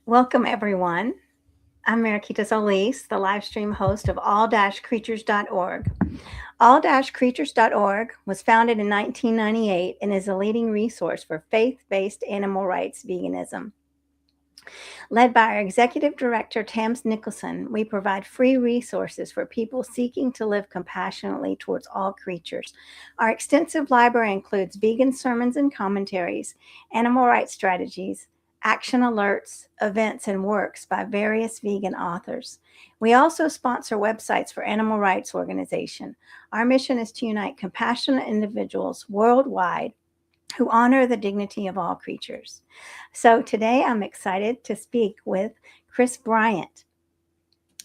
Welcome, everyone. I'm Mariquita Solis, the live stream host of all-creatures.org. All-creatures.org was founded in 1998 and is a leading resource for faith-based animal rights veganism. Led by our executive director, Tams Nicholson, we provide free resources for people seeking to live compassionately towards all creatures. Our extensive library includes vegan sermons and commentaries, animal rights strategies, action alerts, events, and works by various vegan authors. We also sponsor websites for animal rights organizations. Our mission is to unite compassionate individuals worldwide who honor the dignity of all creatures. So today I'm excited to speak with Chris Bryant.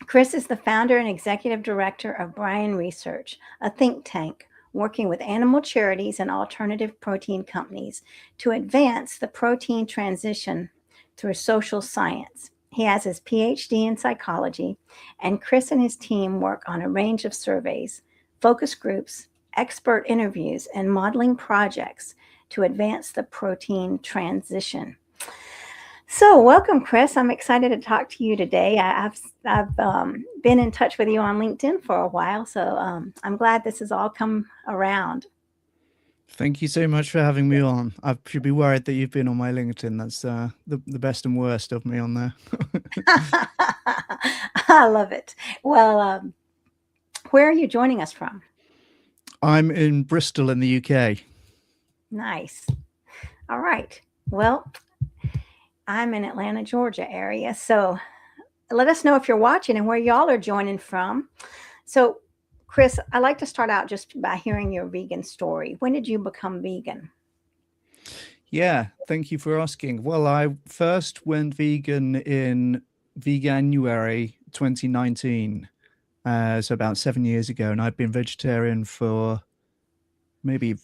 Chris is the founder and executive director of Bryant Research, a think tank working with animal charities and alternative protein companies to advance the protein transition through social science. He has his PhD in psychology, and Chris and his team work on a range of surveys, focus groups, expert interviews, and modeling projects to advance the protein transition. So welcome, Chris. I'm excited to talk to you today. I've been in touch with you on LinkedIn for a while, so I'm glad this has all come around. Thank you so much for having me on. I should be worried that you've been on my LinkedIn. That's the best and worst of me on there. I love it. Well, where are you joining us from? I'm in Bristol in the UK. Nice. All right. Well, I'm in Atlanta, Georgia area. So let us know if you're watching and where y'all are joining from. So, Chris, I like to start out just by hearing your vegan story. When did you become vegan? Yeah, thank you for asking. Well, I first went vegan in Veganuary 2019, so about 7 years ago, and I'd been vegetarian for maybe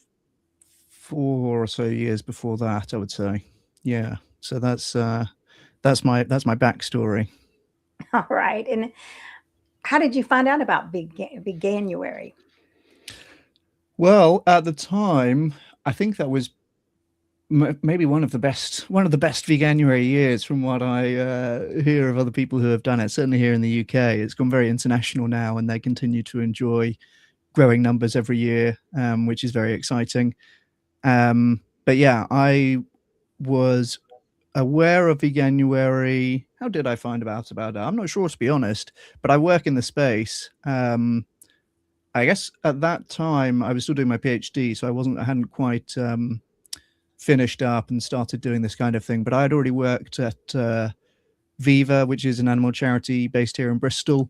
4 or so years before that, I would say. Yeah, so that's my backstory. All right. And how did you find out about Veganuary? Well, at the time, I think that was maybe one of the best Veganuary years from what I hear of other people who have done it. Certainly here in the UK, it's gone very international now, and they continue to enjoy growing numbers every year, which is very exciting. But yeah, I was aware of Veganuary. How did I find out about it? I'm not sure, to be honest, but I work in the space. I guess at that time I was still doing my PhD, so I hadn't quite finished up and started doing this kind of thing. But I had already worked at Viva, which is an animal charity based here in Bristol,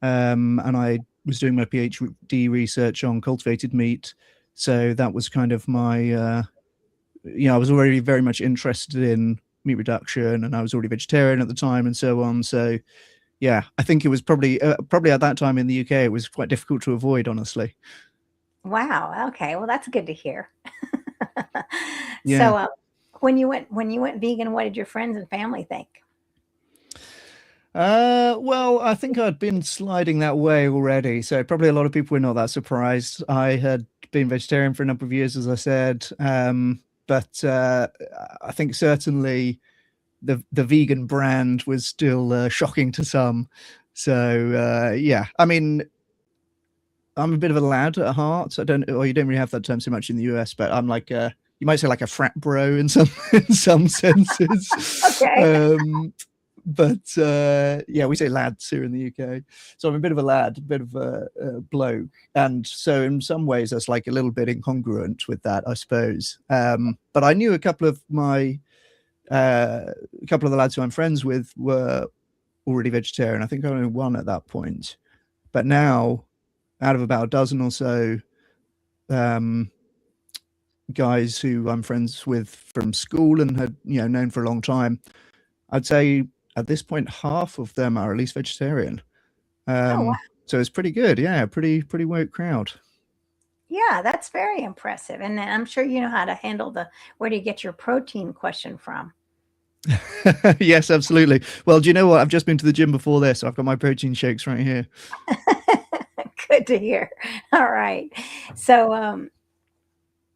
and I was doing my PhD research on cultivated meat. So that was kind of my, I was already very much interested in meat reduction, and I was already vegetarian at the time, and so on. So yeah, I think it was probably at that time in the UK, it was quite difficult to avoid, honestly. Wow. Okay. Well, that's good to hear. Yeah. So, when you went vegan, what did your friends and family think? Well, I think I'd been sliding that way already, so probably a lot of people were not that surprised. I had been vegetarian for a number of years, as I said, but I think certainly the vegan brand was still shocking to some. So yeah, I mean, I'm a bit of a lad at heart. You don't really have that term so much in the US, but I'm like you might say like a frat bro in some senses. Okay. But yeah, we say lads here in the UK. So I'm a bit of a lad, a bit of a bloke, and so in some ways that's like a little bit incongruent with that, I suppose. But I knew a couple of the lads who I'm friends with were already vegetarian. I think only one at that point, but now, out of about a dozen or so guys who I'm friends with from school and had known for a long time, I'd say at this point half of them are at least vegetarian. Oh, wow. So it's pretty good. Yeah, pretty woke crowd. Yeah, that's very impressive. And I'm sure you know how to handle the where do you get your protein question from? Yes, absolutely. Well, do you know what? I've just been to the gym before this, so I've got my protein shakes right here. Good to hear. All right. So,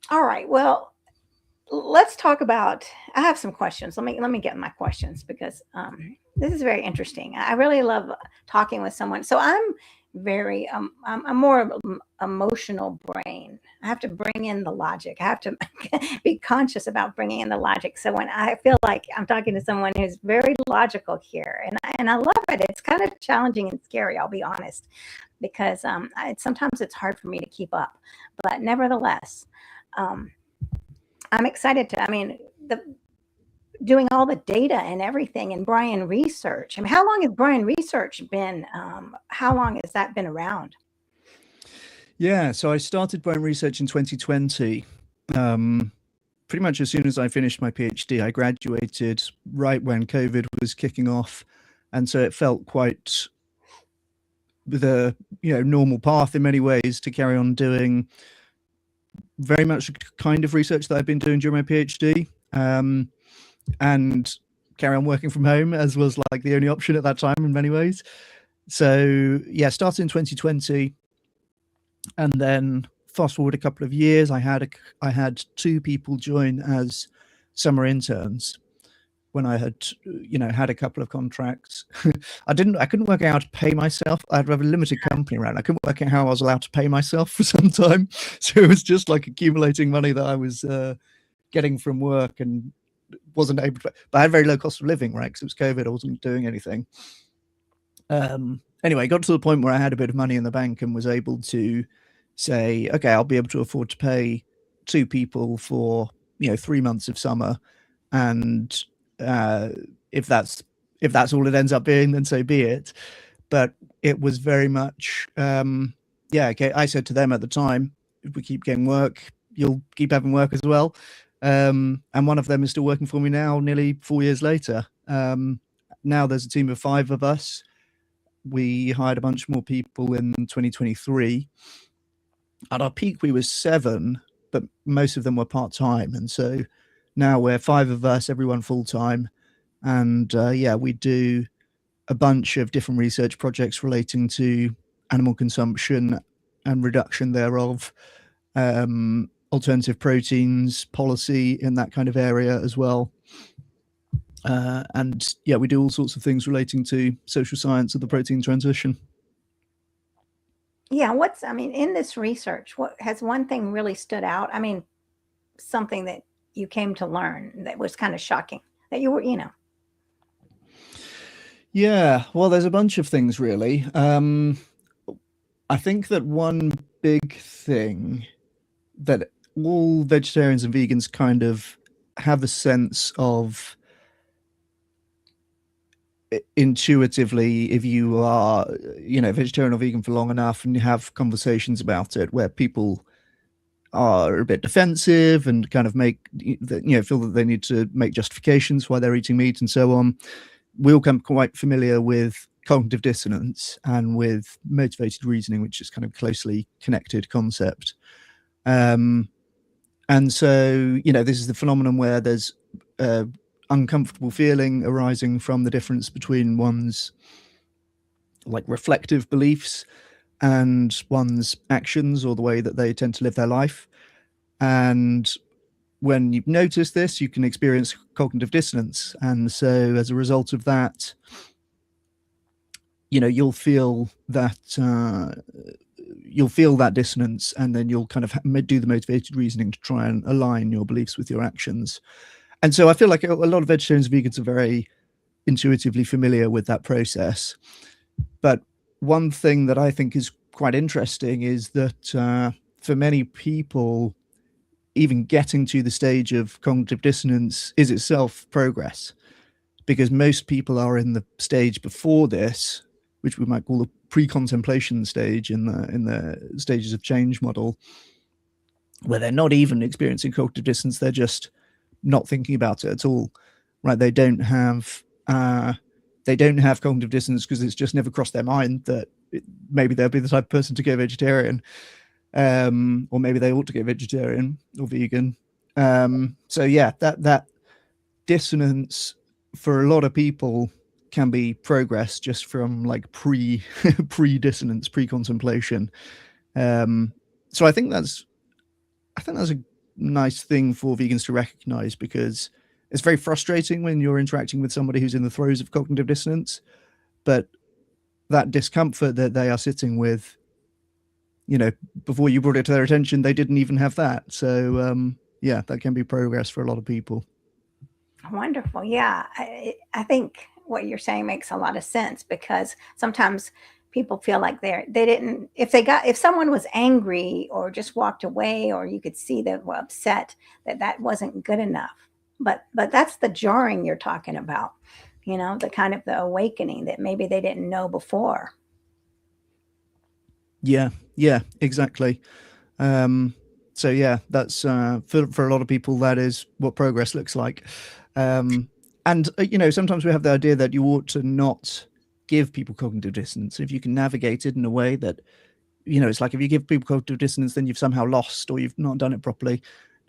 all right. Well, let's talk about. I have some questions. Let me get my questions because this is very interesting. I really love talking with someone. So I'm more of an emotional brain. I have to bring in the logic. I have to be conscious about bringing in the logic. So when I feel like I'm talking to someone who's very logical here, and I love it. It's kind of challenging and scary. I'll be honest, because sometimes it's hard for me to keep up. But nevertheless. Um, I'm excited to. I mean, the doing all the data and everything and Brian research. I mean, how long has Brian research been? How long has that been around? Yeah, so I started Bone Research in 2020. Pretty much as soon as I finished my PhD, I graduated right when COVID was kicking off, and so it felt quite the normal path in many ways to carry on doing very much the kind of research that I've been doing during my PhD, and carry on working from home as was like the only option at that time in many ways. So yeah, started in 2020, and then fast forward a couple of years, I had two people join as summer interns when I had had a couple of contracts. I couldn't work out how to pay myself. I had a limited company around. I couldn't work out how I was allowed to pay myself for some time. So it was just like accumulating money that I was getting from work and wasn't able to. But I had very low cost of living, right? Because it was COVID. I wasn't doing anything. Anyway, got to the point where I had a bit of money in the bank and was able to say, okay, I'll be able to afford to pay two people for 3 months of summer, and uh, if that's all it ends up being, then so be it. But it was very much, yeah. Okay, I said to them at the time, if we keep getting work, you'll keep having work as well. And one of them is still working for me now, nearly 4 years later. Now there's a team of five of us. We hired a bunch more people in 2023. At our peak, we were seven, but most of them were part time, and so now we're five of us, everyone full time, and yeah, we do a bunch of different research projects relating to animal consumption and reduction thereof, alternative proteins policy in that kind of area as well. And yeah, we do all sorts of things relating to social science of the protein transition. Yeah, I mean, in this research, what has one thing really stood out? I mean, something that you came to learn that was kind of shocking that you were. Yeah, well, there's a bunch of things really. I think that one big thing that all vegetarians and vegans kind of have a sense of intuitively, if you are vegetarian or vegan for long enough and you have conversations about it where people are a bit defensive and kind of feel that they need to make justifications why they're eating meat and so on, we all become quite familiar with cognitive dissonance and with motivated reasoning, which is kind of closely connected concept. And so, this is the phenomenon where there's uncomfortable feeling arising from the difference between one's like reflective beliefs and one's actions or the way that they tend to live their life. And when you've noticed this, you can experience cognitive dissonance. And so as a result of that, you'll feel that dissonance, and then you'll kind of do the motivated reasoning to try and align your beliefs with your actions. And so I feel like a lot of vegetarians and vegans are very intuitively familiar with that process. But one thing that I think is quite interesting is that for many people, even getting to the stage of cognitive dissonance is itself progress, because most people are in the stage before this, which we might call the pre-contemplation stage in the stages of change model, where they're not even experiencing cognitive dissonance. They're just not thinking about it at all, right? They don't have cognitive dissonance because it's just never crossed their mind that maybe they'll be the type of person to go vegetarian, or maybe they ought to go vegetarian or vegan. So yeah, that dissonance for a lot of people can be progress just from like pre dissonance, pre contemplation. So I think that's a nice thing for vegans to recognize, because it's very frustrating when you're interacting with somebody who's in the throes of cognitive dissonance, but that discomfort that they are sitting with, you know, before you brought it to their attention, they didn't even have that. So, yeah, that can be progress for a lot of people. Wonderful. Yeah. I think what you're saying makes a lot of sense, because sometimes people feel like they didn't, if someone was angry or just walked away, or you could see they were upset, that wasn't good enough. But that's the jarring you're talking about, the kind of the awakening that maybe they didn't know before. Yeah, yeah, exactly. So yeah, that's for a lot of people, that is what progress looks like. Um, and sometimes we have the idea that you ought to not give people cognitive dissonance if you can navigate it in a way that, it's like if you give people cognitive dissonance, then you've somehow lost or you've not done it properly.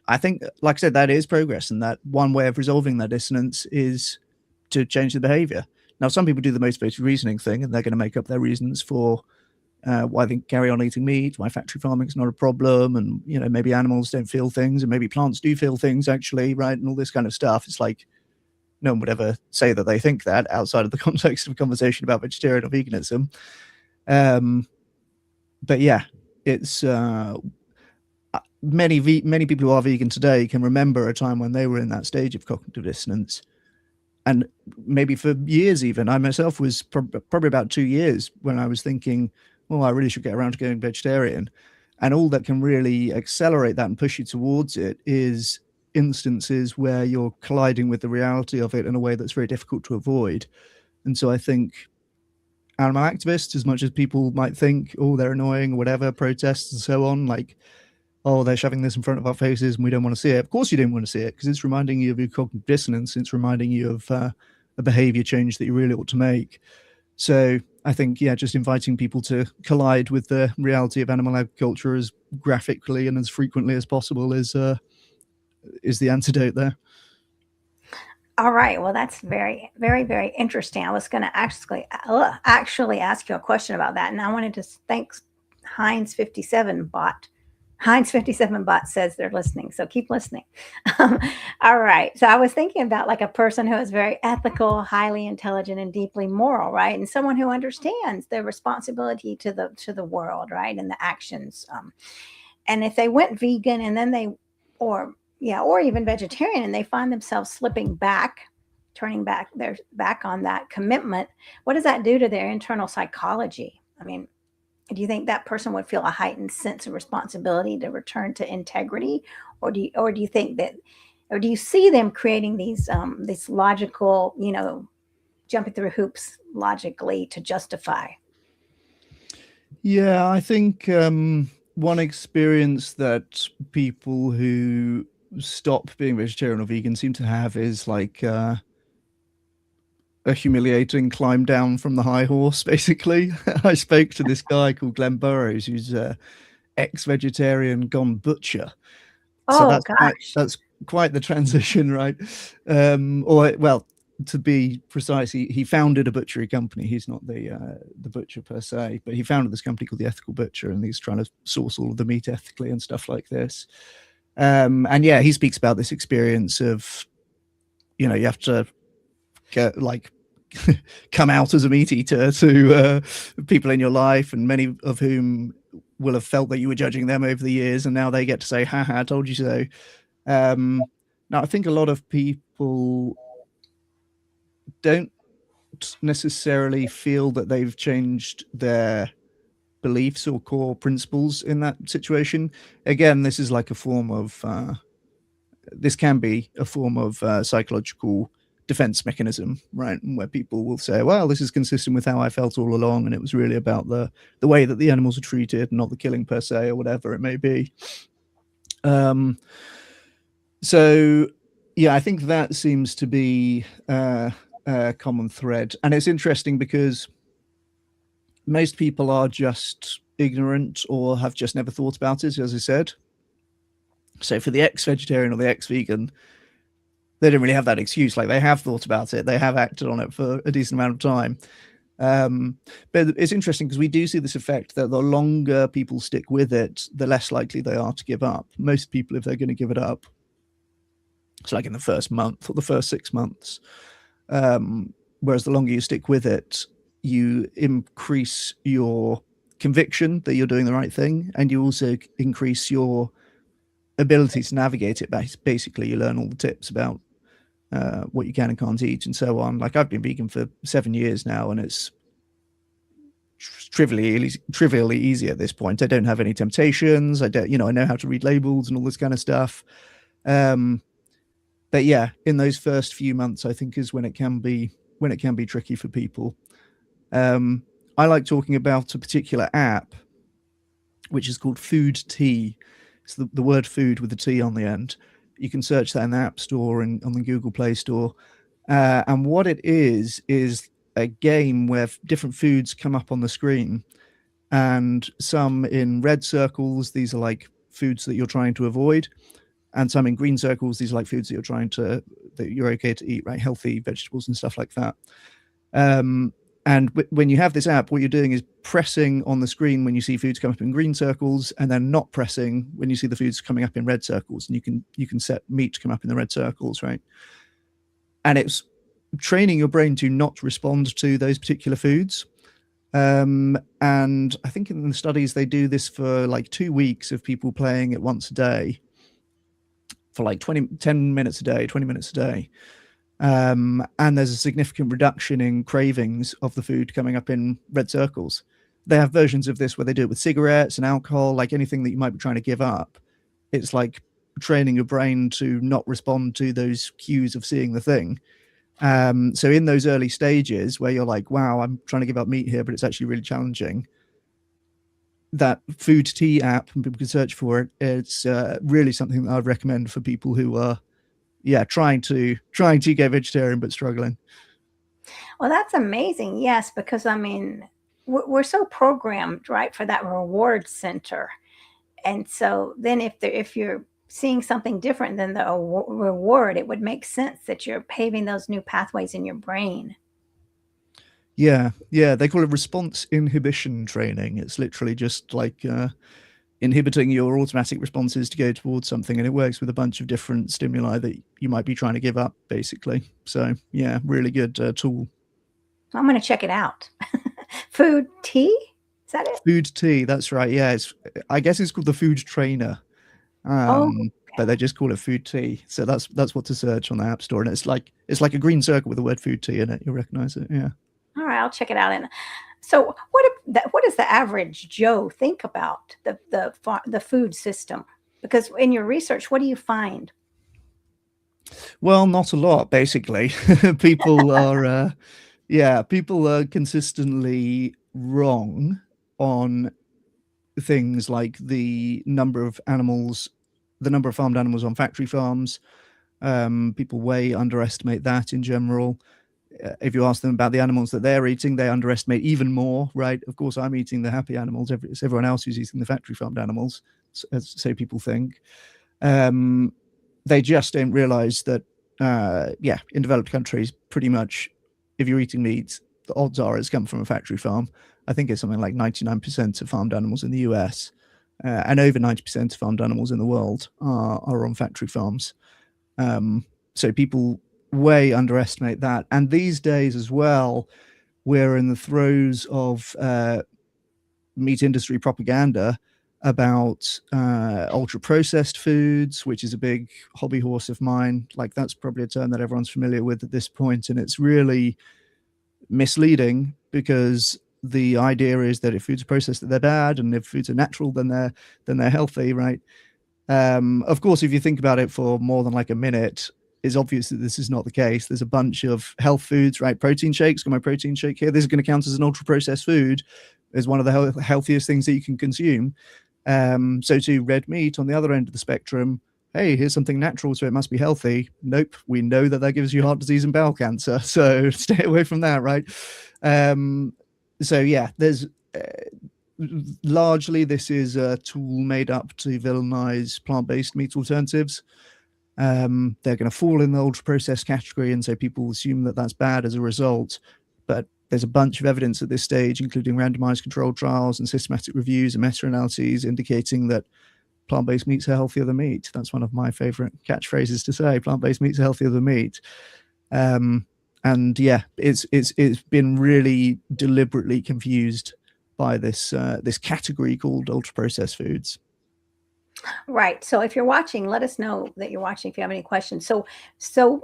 I think, like I said, that is progress, and that one way of resolving that dissonance is to change the behavior. Now, some people do the motivated reasoning thing, and they're going to make up their reasons for why they carry on eating meat, why factory farming is not a problem, and maybe animals don't feel things, and maybe plants do feel things actually, right? And all this kind of stuff. It's like no one would ever say that they think that outside of the context of a conversation about vegetarian or veganism. But yeah, it's many people who are vegan today can remember a time when they were in that stage of cognitive dissonance, and maybe for years even. I myself was probably about 2 years when I was thinking, well, I really should get around to going vegetarian. And all that can really accelerate that and push you towards it is instances where you're colliding with the reality of it in a way that's very difficult to avoid. And so I think animal activists, as much as people might think, oh, they're annoying or whatever, protests and so on, like, oh, they're shoving this in front of our faces and we don't want to see it. Of course you don't want to see it, because it's reminding you of your cognitive dissonance. It's reminding you of a behavior change that you really ought to make. So I think, yeah, just inviting people to collide with the reality of animal agriculture as graphically and as frequently as possible is the antidote there. All right. Well, that's very, very, very interesting. I was going to actually ask you a question about that, and I wanted to thank Heinz 57 bot. Heinz 57 bot says they're listening, so keep listening. All right. So I was thinking about like a person who is very ethical, highly intelligent, and deeply moral, right? And someone who understands their responsibility to the world, right, and the actions. And if they went vegan and then or or even vegetarian, and they find themselves slipping back, turning back their back on that commitment, what does that do to their internal psychology? I mean, do you think that person would feel a heightened sense of responsibility to return to integrity, or do you think that, or do you see them creating these logical, jumping through hoops logically to justify? Yeah, I think one experience that people who stop being vegetarian or vegan seem to have is like a humiliating climb down from the high horse, basically. I spoke to this guy called Glenn Burrows, who's ex-vegetarian gone butcher. So Oh gosh. that's quite the transition, right? Or well, to be precise, he founded a butchery company. He's not the butcher per se, but he founded this company called the Ethical Butcher, and he's trying to source all of the meat ethically and stuff like this. And yeah, he speaks about this experience of, you have to get like come out as a meat eater to people in your life, and many of whom will have felt that you were judging them over the years, and now they get to say, haha, I told you so. Now, I think a lot of people don't necessarily feel that they've changed their beliefs or core principles in that situation. Again, this is like a form of, this can be a form of psychological defense mechanism, right? Where people will say, well, this is consistent with how I felt all along, and it was really about the way that the animals are treated, not the killing per se, or whatever it may be. So yeah, I think that seems to be a common thread. And it's interesting because most people are just ignorant or have just never thought about it, as I said. So for the ex-vegetarian or the ex-vegan, they don't really have that excuse. Like, they have thought about it, they have acted on it for a decent amount of time. But it's interesting because we do see this effect that the longer people stick with it, the less likely they are to give up. Most people, if they're going to give it up, it's like in the first month or the first 6 months. Whereas the longer you stick with it, you increase your conviction that you're doing the right thing, and you also increase your ability to navigate it. Basically, you learn all the tips about what you can and can't eat and so on. Like I've been vegan for 7 years now, and it's trivially easy at this point. I don't have any temptations. I don't, I know how to read labels and all this kind of stuff. But yeah, in those first few months, I think is when it can be tricky for people. I like talking about a particular app, which is called Food Tea. It's the word food with the T on the end. You can search that in the App Store and on the Google Play Store. And what it is a game where different foods come up on the screen, and some in red circles, these are like foods that you're trying to avoid, and some in green circles, these are like foods that you're okay to eat, right? Healthy vegetables and stuff like that. And when you have this app, what you're doing is pressing on the screen when you see foods come up in green circles, and then not pressing when you see the foods coming up in red circles. And you can set meat to come up in the red circles, right? And it's training your brain to not respond to those particular foods. And I think in the studies they do this for like 2 weeks of people playing it once a day for like 10 minutes a day, 20 minutes a day. And there's a significant reduction in cravings of the food coming up in red circles. They have versions of this where they do it with cigarettes and alcohol, like anything that you might be trying to give up. It's like training your brain to not respond to those cues of seeing the thing. So in those early stages where you're like, wow, I'm trying to give up meat here, but it's actually really challenging, that Food Tea app, and people can search for it, it's really something that I'd recommend for people who are trying to go vegetarian but struggling. Well, that's amazing. Yes, because I mean, we're so programmed, right, for that reward center. And so then if you're seeing something different than the reward, it would make sense that you're paving those new pathways in your brain. Yeah, they call it response inhibition training. It's literally just like inhibiting your automatic responses to go towards something, and it works with a bunch of different stimuli that you might be trying to give up, basically. So yeah, really good tool. I'm going to check it out. Food Tea, is that it? Food Tea, that's right. Yeah, I guess it's called the Food Trainer, Okay. but they just call it Food Tea. So that's what to search on the App Store, and it's like a green circle with the word Food Tea in it. You'll recognize it. Yeah. All right, I'll check it out. And so, what does the average Joe think about the food system? Because in your research, what do you find? Well, not a lot, basically. People are, people are consistently wrong on things like the number of farmed animals on factory farms. People way underestimate that in general. If you ask them about the animals that they're eating, they underestimate even more, right? Of course, I'm eating the happy animals. It's everyone else who's eating the factory farmed animals, so people think. They just don't realize that, in developed countries, pretty much, if you're eating meat, the odds are it's come from a factory farm. I think it's something like 99% of farmed animals in the US, and over 90% of farmed animals in the world are on factory farms. So people way underestimate that. And these days as well, we're in the throes of meat industry propaganda about ultra processed foods, which is a big hobby horse of mine. Like, that's probably a term that everyone's familiar with at this point, and it's really misleading, because the idea is that if foods are processed, that they're bad, and if foods are natural, then they're healthy, right? Of course, if you think about it for more than like a minute, it's obvious that this is not the case. There's a bunch of health foods, right? Protein shakes, got my protein shake here. This is going to count as an ultra processed food, as one of the healthiest things that you can consume. So too, red meat on the other end of the spectrum. Hey, here's something natural, so it must be healthy. Nope, we know that gives you heart disease and bowel cancer, so stay away from that, right? So yeah, there's largely this is a tool made up to villainize plant-based meat alternatives. They're going to fall in the ultra processed category, and so people assume that that's bad as a result. But there's a bunch of evidence at this stage, including randomized controlled trials and systematic reviews and meta-analyses, indicating that plant-based meats are healthier than meat. That's one of my favorite catchphrases to say. Plant-based meats are healthier than meat. And yeah, it's been really deliberately confused by this category called ultra-processed foods. Right. So if you're watching, let us know that you're watching if you have any questions. So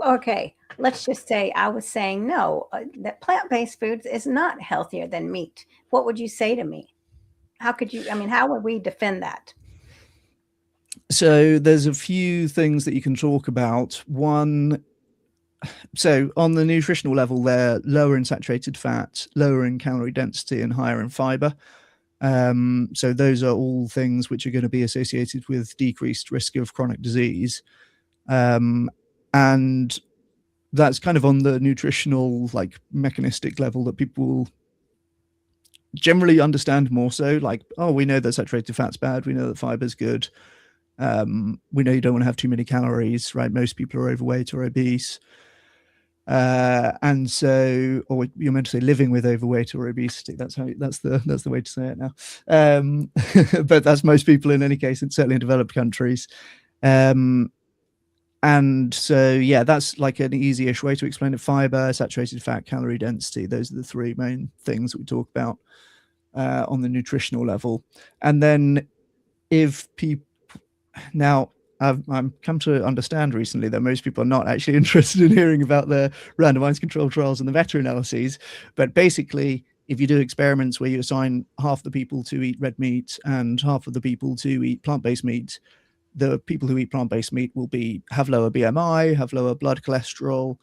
okay, let's just say I was saying no, that plant-based foods is not healthier than meat. What would you say to me? How would we defend that? So there's a few things that you can talk about. One, so on the nutritional level, they're lower in saturated fat, lower in calorie density, and higher in fiber. So those are all things which are going to be associated with decreased risk of chronic disease. And that's kind of on the nutritional, like mechanistic level that people generally understand more so. Like, oh, we know that saturated fat's bad. We know that fiber's good. We know you don't want to have too many calories, right? Most people are overweight or obese. And so, or you're meant to say living with overweight or obesity. That's the way to say it now. But that's most people in any case, and certainly in developed countries. And so, yeah, that's like an easy-ish way to explain it. Fiber, saturated fat, calorie density. Those are the three main things that we talk about on the nutritional level. And then if people now, I've come to understand recently that most people are not actually interested in hearing about the randomized controlled trials and the meta-analyses. But basically, if you do experiments where you assign half the people to eat red meat and half of the people to eat plant-based meat, the people who eat plant-based meat will have lower BMI, have lower blood cholesterol,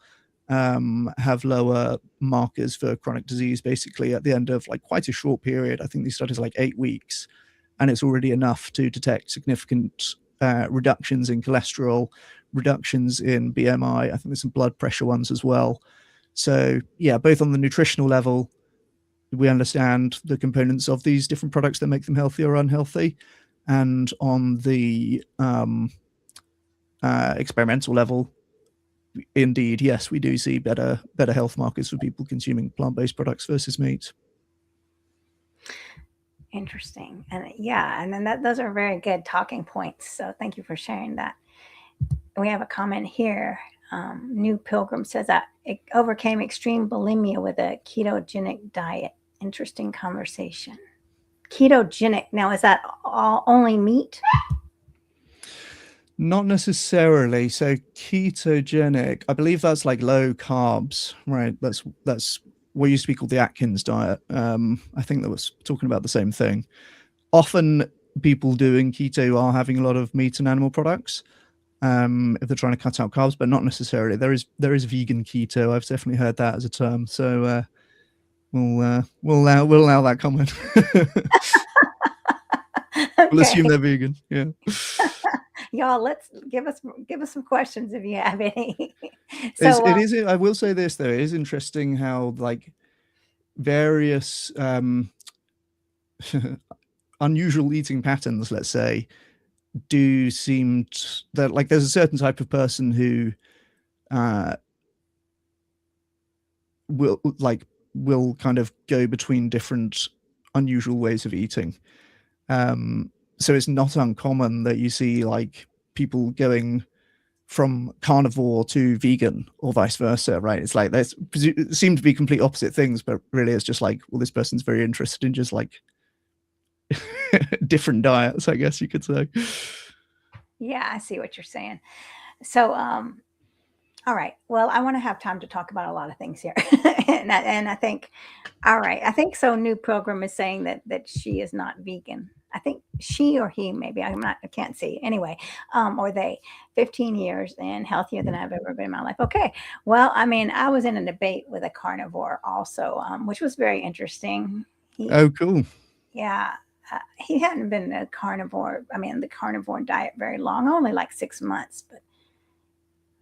have lower markers for chronic disease, basically at the end of like quite a short period. I think these studies are like 8 weeks, and it's already enough to detect significant reductions in cholesterol, reductions in BMI. I think there's some blood pressure ones as well. So yeah, both on the nutritional level, we understand the components of these different products that make them healthy or unhealthy, and on the experimental level, indeed, yes, we do see better health markers for people consuming plant-based products versus meat. Interesting. And yeah, and then those are very good talking points. So thank you for sharing that. We have a comment here. New Pilgrim says that it overcame extreme bulimia with a ketogenic diet. Interesting conversation. Ketogenic. Now, is that only meat? Not necessarily. So ketogenic, I believe that's like low carbs, right? That's what used to be called the Atkins diet. I think that was talking about the same thing. Often people doing keto are having a lot of meat and animal products if they're trying to cut out carbs, but not necessarily. There is vegan keto. I've definitely heard that as a term. So we'll allow that comment. We'll assume they're vegan. Yeah. Y'all, let's give us some questions if you have any. So it is. I will say this though: it is interesting how like various unusual eating patterns, let's say, do seem that like there's a certain type of person who will kind of go between different unusual ways of eating. So it's not uncommon that you see like people going from carnivore to vegan or vice versa, right? It's like they seem to be complete opposite things, but really it's just like, well, this person's very interested in just like different diets, I guess you could say. Yeah, I see what you're saying. So, all right. Well, I want to have time to talk about a lot of things here, and I think, all right. I think so. New Program is saying that she is not vegan. I think she or he, maybe I can't see anyway, or they, 15 years and healthier than I've ever been in my life. Okay. Well, I mean, I was in a debate with a carnivore also, which was very interesting. Oh, cool. Yeah. He hadn't been the carnivore diet very long, only like 6 months, but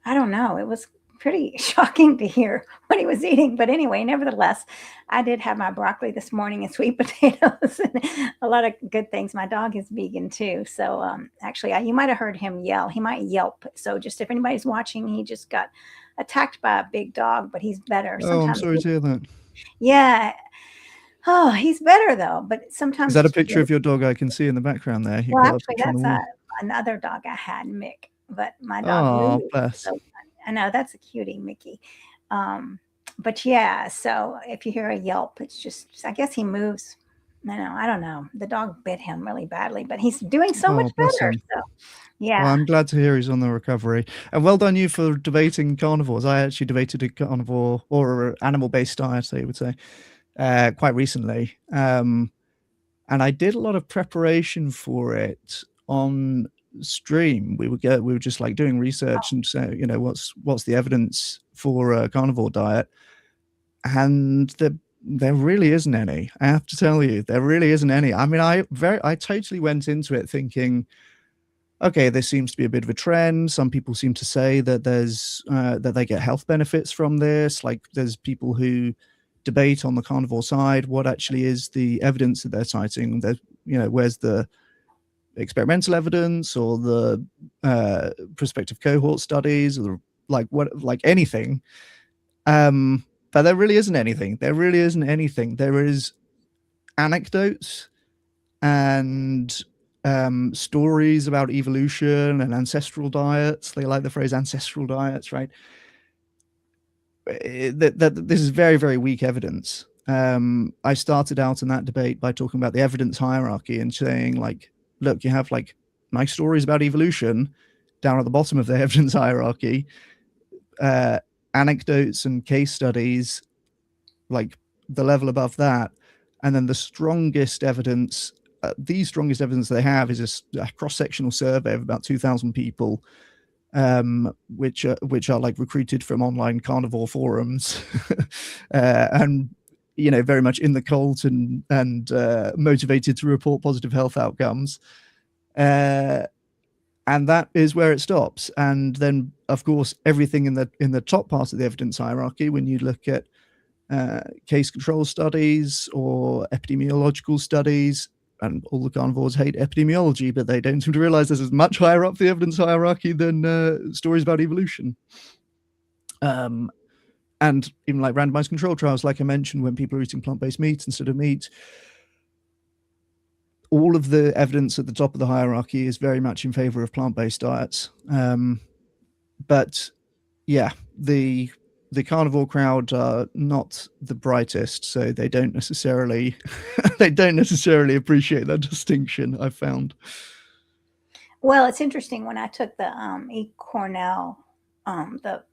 I don't know. It was pretty shocking to hear what he was eating. But anyway, nevertheless, I did have my broccoli this morning and sweet potatoes and a lot of good things. My dog is vegan too. So actually, you might have heard him yell. He might yelp. So just if anybody's watching, he just got attacked by a big dog, but he's better. Oh, I'm Sometimes, sorry to hear that. yeah. Oh, he's better though, but Is sometimes that a it's picture really, of your dog I can see in the background there? You've well, got a actually, picture on the that's wall. another dog I had, Mick, but my dog Oh, Lulu is bless. so fun. I know that's a cutie, Mickey. Um, but yeah, so if you hear a yelp, it's just, I guess he moves. I don't know. The dog bit him really badly, but he's doing so much Oh, bless better. him. So Well, yeah. I'm glad to hear he's on the recovery. And well done you for debating carnivores. I actually debated a carnivore or animal-based diet, I would say, quite recently. And I did a lot of preparation for it on stream. We were just like doing research and say, what's the evidence for a carnivore diet, and there really isn't any. I have to tell you, there really isn't any. I mean, I totally went into it thinking, okay, there seems to be a bit of a trend. Some people seem to say that there's that they get health benefits from this. Like, there's people who debate on the carnivore side what actually is the evidence that they're citing. That, where's the experimental evidence or the prospective cohort studies, or like anything. But there really isn't anything. There really isn't anything. There is anecdotes and stories about evolution and ancestral diets. They like the phrase ancestral diets, right? That this is very, very weak evidence. I started out in that debate by talking about the evidence hierarchy and saying, like, look, you have like nice stories about evolution down at the bottom of the evidence hierarchy, anecdotes and case studies like the level above that, and then the strongest evidence. The strongest evidence they have is a cross-sectional survey of about 2,000 people, which are like recruited from online carnivore forums, and very much in the cult and motivated to report positive health outcomes. And that is where it stops. And then, of course, everything in the top part of the evidence hierarchy, when you look at case control studies or epidemiological studies, and all the carnivores hate epidemiology, but they don't seem to realize this is much higher up the evidence hierarchy than stories about evolution. And even like randomized control trials, like I mentioned, when people are eating plant-based meat instead of meat, all of the evidence at the top of the hierarchy is very much in favor of plant-based diets. But yeah, the carnivore crowd are not the brightest, so they don't necessarily appreciate that distinction, I've found. Well, it's interesting when I took the Cornell, the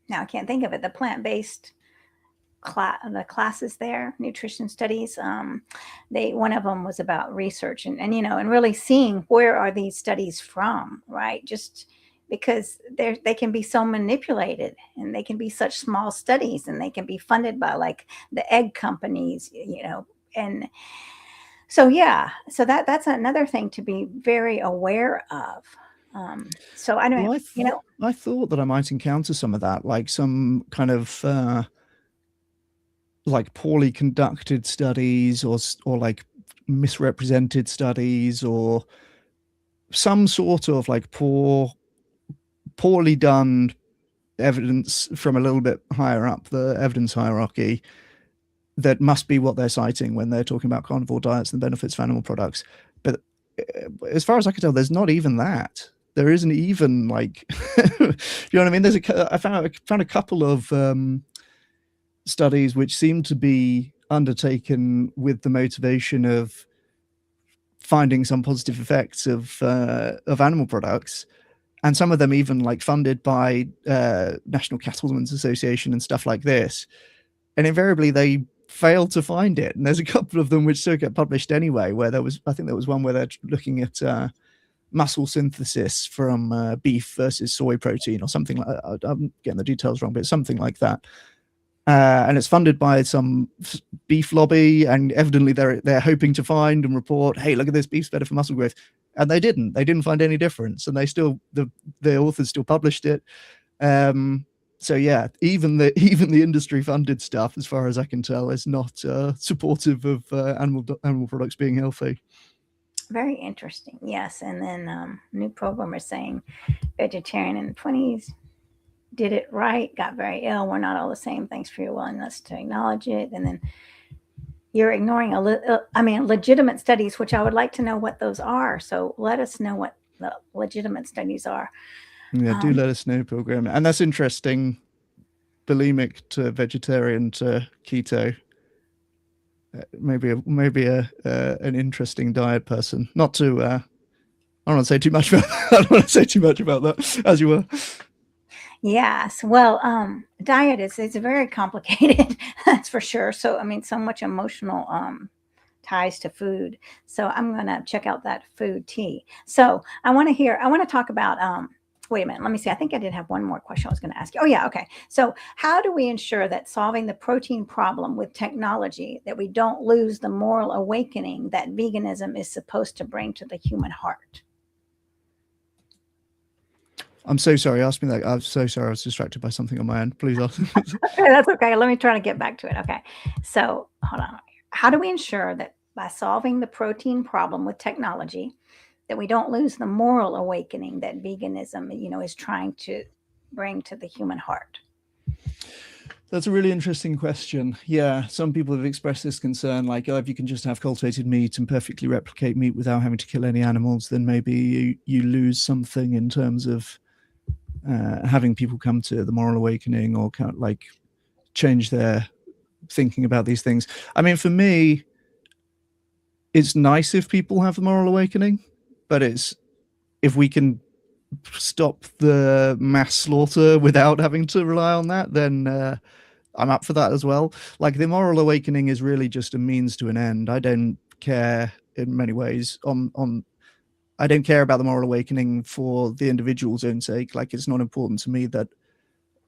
now I can't think of it, the plant-based the classes there, nutrition studies. One of them was about research and really seeing where are these studies from, right? Just because they can be so manipulated and they can be such small studies and they can be funded by like the egg companies, and so yeah, so that's another thing to be very aware of. So I don't, Well, I thought that I might encounter some of that, like some kind of like poorly conducted studies, or like misrepresented studies, or some sort of like poorly done evidence from a little bit higher up the evidence hierarchy that must be what they're citing when they're talking about carnivore diets and the benefits of animal products. But as far as I can tell, there's not even that. There isn't even like, you know what I mean? I found a couple of studies which seem to be undertaken with the motivation of finding some positive effects of animal products, and some of them even like funded by National Cattlemen's Association and stuff like this. And invariably they failed to find it. And there's a couple of them which still get published anyway, where I think there was one where they're looking at muscle synthesis from beef versus soy protein or something like that. I'm getting the details wrong, but it's something like that. And it's funded by some beef lobby, and evidently they're hoping to find and report, hey, look at this, beef's better for muscle growth. And they didn't find any difference, and the authors still published it. So yeah, even the industry funded stuff, as far as I can tell, is not supportive of animal products being healthy. very interesting. Yes, and then new programmer saying vegetarian in the 20s. did it right, got very ill. We're not all the same. Thanks for your willingness to acknowledge it. And then you're ignoring legitimate studies, which I would like to know what those are. So let us know what the legitimate studies are. Yeah, do let us know, Pilgrim. And that's interesting. Bulimic to vegetarian to keto. Maybe an interesting diet person. Not to I don't want to say too much about that. I don't want to say too much about that, as you were. Yes. Well, diet is it's very complicated, that's for sure. So I mean, so much emotional ties to food. So I'm gonna check out that food tea. So I want to talk about wait a minute, let me see. I think I did have one more question I was going to ask you. Oh yeah, okay. So how do we ensure that solving the protein problem with technology that we don't lose the moral awakening that veganism is supposed to bring to the human heart? I'm so sorry. Ask me that. I'm so sorry. I was distracted by something on my end. Please ask. Okay, that's okay. Let me try to get back to it. Okay. So hold on. How do we ensure that by solving the protein problem with technology, that we don't lose the moral awakening that veganism, is trying to bring to the human heart? That's a really interesting question. Yeah, some people have expressed this concern, like, oh, if you can just have cultivated meat and perfectly replicate meat without having to kill any animals, then maybe you lose something in terms of having people come to the moral awakening or kind of like change their thinking about these things. I mean, for me, it's nice if people have the moral awakening, but it's if we can stop the mass slaughter without having to rely on that, then I'm up for that as well. Like the moral awakening is really just a means to an end. I don't care in many ways on I don't care about the moral awakening for the individual's own sake. Like it's not important to me that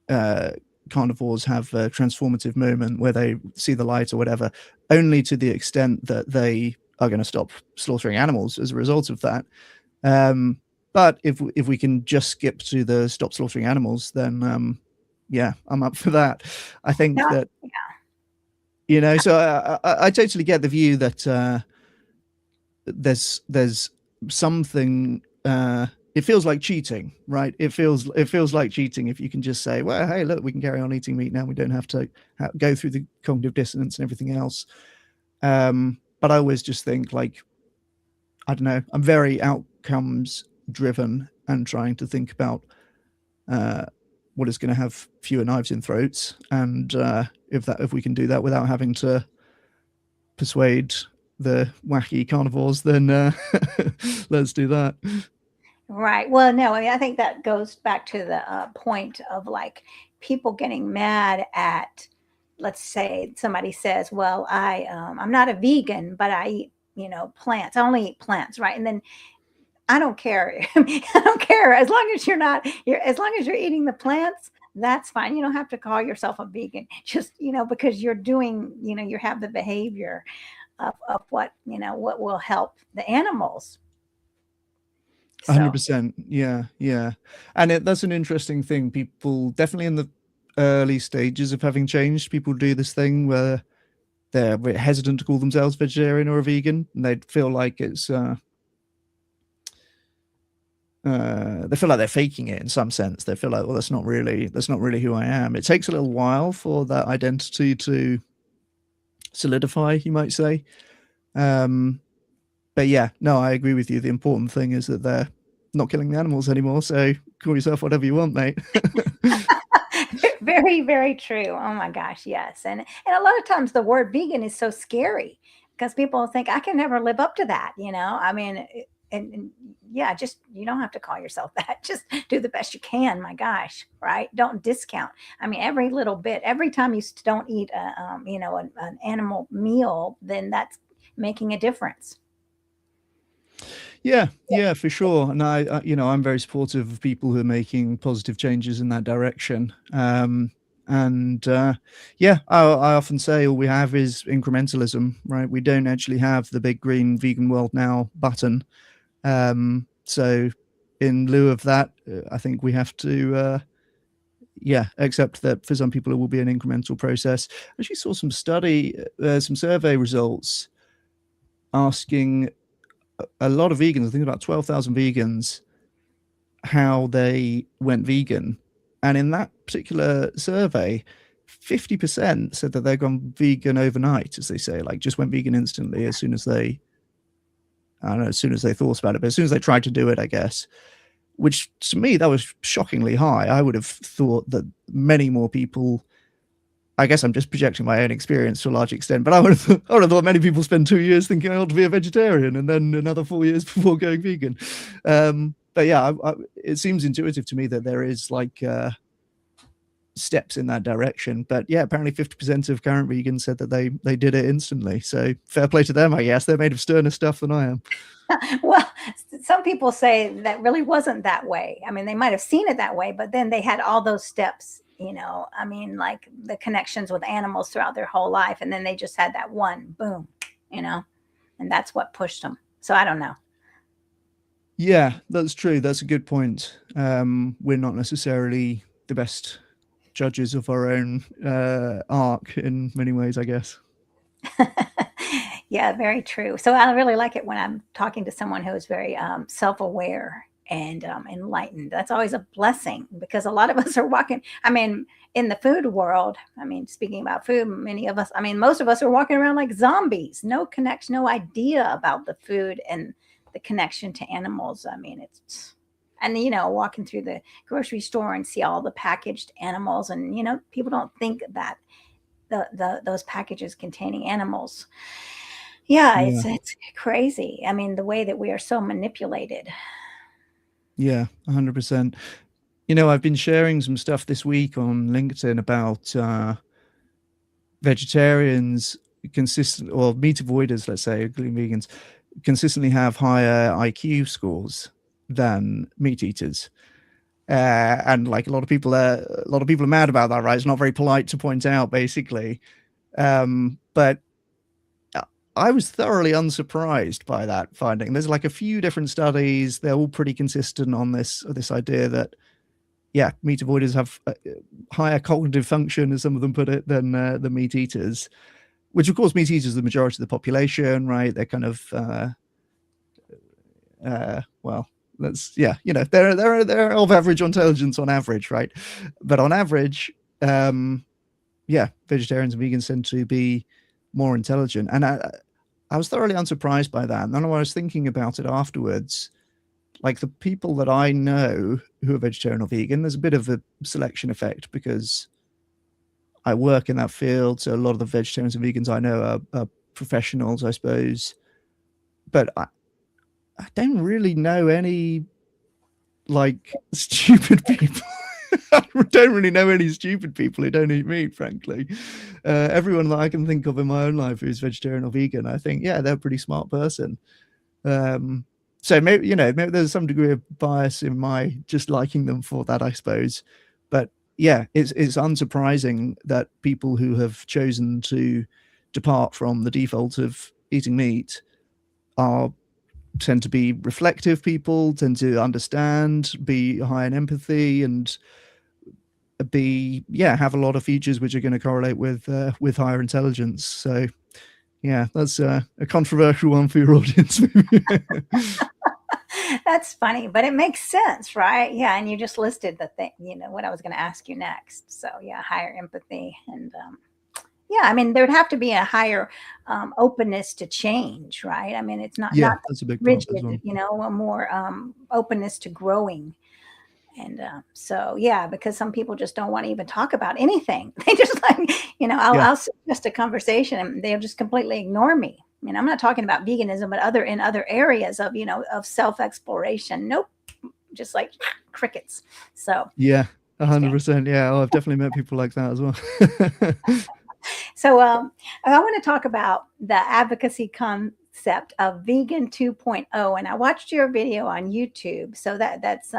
uh, carnivores have a transformative moment where they see the light or whatever, only to the extent that they are going to stop slaughtering animals as a result of that. But if we can just skip to the stop slaughtering animals, then yeah, I'm up for that. I think No, that so I totally get the view that there's something. It feels like cheating, right? It feels like cheating if you can just say, well, hey, look, we can carry on eating meat now. We don't have to go through the cognitive dissonance and everything else. But I always just think like I don't know. I'm very outcomes driven and trying to think about uh, what is going to have fewer knives in throats, and if we can do that without having to persuade the wacky carnivores, then let's do that. right. Well, no, I mean, I think that goes back to the point of like people getting mad at, let's say somebody says, well, I'm not a vegan, but I eat, plants. I only eat plants, right? And then I don't care. I don't care as long as as long as you're eating the plants, that's fine. You don't have to call yourself a vegan. Just, because you're doing, you have the behavior of what will help the animals. So 100%. Yeah, yeah. And that's an interesting thing. People definitely in the early stages of having changed, people do this thing where they're a bit hesitant to call themselves vegetarian or a vegan, and they feel like it's they feel like they're faking it in some sense. They feel like, well, that's not really who I am. It takes a little while for that identity to solidify, you might say. Um, but yeah, no, I agree with you. The important thing is that they're not killing the animals anymore. So call yourself whatever you want, mate. very, very true. Oh my gosh, yes. And a lot of times the word vegan is so scary because people think I can never live up to that. I mean, and yeah, just you don't have to call yourself that. Just do the best you can. My gosh, right? Don't discount. I mean, every little bit, every time you don't eat an animal meal, then that's making a difference. Yeah, yeah, for sure. And I'm very supportive of people who are making positive changes in that direction. And yeah, I often say all we have is incrementalism, right? We don't actually have the big green vegan world now button. So in lieu of that, I think we have to, yeah, accept that for some people it will be an incremental process. I actually saw some survey results asking a lot of vegans, I think about 12,000 vegans, how they went vegan. And in that particular survey, 50% said that they'd gone vegan overnight, as they say, like just went vegan instantly as soon as they, I don't know, as soon as they thought about it, but as soon as they tried to do it, I guess. Which to me, that was shockingly high. I would have thought that many more people, I guess I'm just projecting my own experience to a large extent, but I would have thought many people spend 2 years thinking I ought to be a vegetarian and then another 4 years before going vegan. But yeah, it seems intuitive to me that there is like steps in that direction. But yeah, apparently 50% of current vegans said that they did it instantly. So fair play to them, I guess. They're made of sterner stuff than I am. Well, some people say that really wasn't that way. I mean, they might have seen it that way, but then they had all those steps, I mean, like the connections with animals throughout their whole life. And then they just had that one boom, and that's what pushed them. So I don't know. Yeah, that's true. That's a good point. We're not necessarily the best judges of our own arc in many ways, I guess. Yeah, very true. So I really like it when I'm talking to someone who is very self-aware and enlightened. That's always a blessing because a lot of us are walking. I mean, in the food world, I mean, speaking about food, many of us, I mean, most of us are walking around like zombies, no connection, no idea about the food and the connection to animals. I mean, and walking through the grocery store and see all the packaged animals, and people don't think that those packages containing animals. Yeah, Yeah. it's crazy. I mean, the way that we are so manipulated. Yeah, 100%. I've been sharing some stuff this week on LinkedIn about vegetarians consistent or meat avoiders, let's say, including vegans, consistently have higher IQ scores than meat eaters. And like a lot of people are mad about that, right? It's not very polite to point out, basically. But I was thoroughly unsurprised by that finding. There's like a few different studies; they're all pretty consistent on this idea that yeah, meat avoiders have higher cognitive function, as some of them put it, than the meat eaters. Which, of course, meat eaters are the majority of the population, right? They're kind of well, they're of average intelligence on average, right? But on average, yeah, vegetarians and vegans tend to be more intelligent, and I was thoroughly unsurprised by that. And then when I was thinking about it afterwards, like the people that I know who are vegetarian or vegan, there's a bit of a selection effect because I work in that field. So a lot of the vegetarians and vegans I know are professionals, I suppose. But I don't really know any like stupid people. I don't really know any stupid people who don't eat meat, frankly. Everyone that I can think of in my own life who's vegetarian or vegan, I think, yeah, they're a pretty smart person. So maybe maybe there's some degree of bias in my just liking them for that, I suppose. But yeah, it's unsurprising that people who have chosen to depart from the default of eating meat tend to be reflective people, tend to understand, be high in empathy, and have a lot of features which are going to correlate with higher intelligence. So yeah, that's a controversial one for your audience. That's funny, but it makes sense, right? Yeah, and you just listed the thing, what I was going to ask you next. So yeah, higher empathy, and yeah, I mean, there would have to be a higher openness to change, right? I mean, it's not Yeah, not that's a big part as rigid, well. a more openness to growing. And so, yeah, because some people just don't want to even talk about anything. They just like, Yeah, I'll suggest a conversation and they'll just completely ignore me. I mean, I'm not talking about veganism, but in other areas of, of self-exploration. Nope. Just like crickets. So yeah, it's fantastic. 100%. Yeah, I've definitely met people like that as well. So I want to talk about the advocacy concept of vegan 2.0. And I watched your video on YouTube. So that's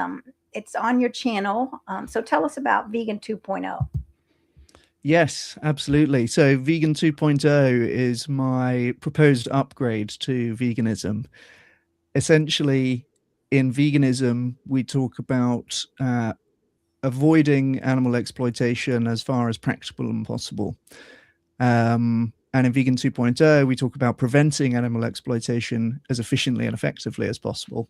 it's on your channel. So tell us about vegan 2.0. Yes, absolutely. So Vegan 2.0 is my proposed upgrade to veganism. Essentially, in veganism, we talk about avoiding animal exploitation as far as practical and possible. And in Vegan 2.0, we talk about preventing animal exploitation as efficiently and effectively as possible.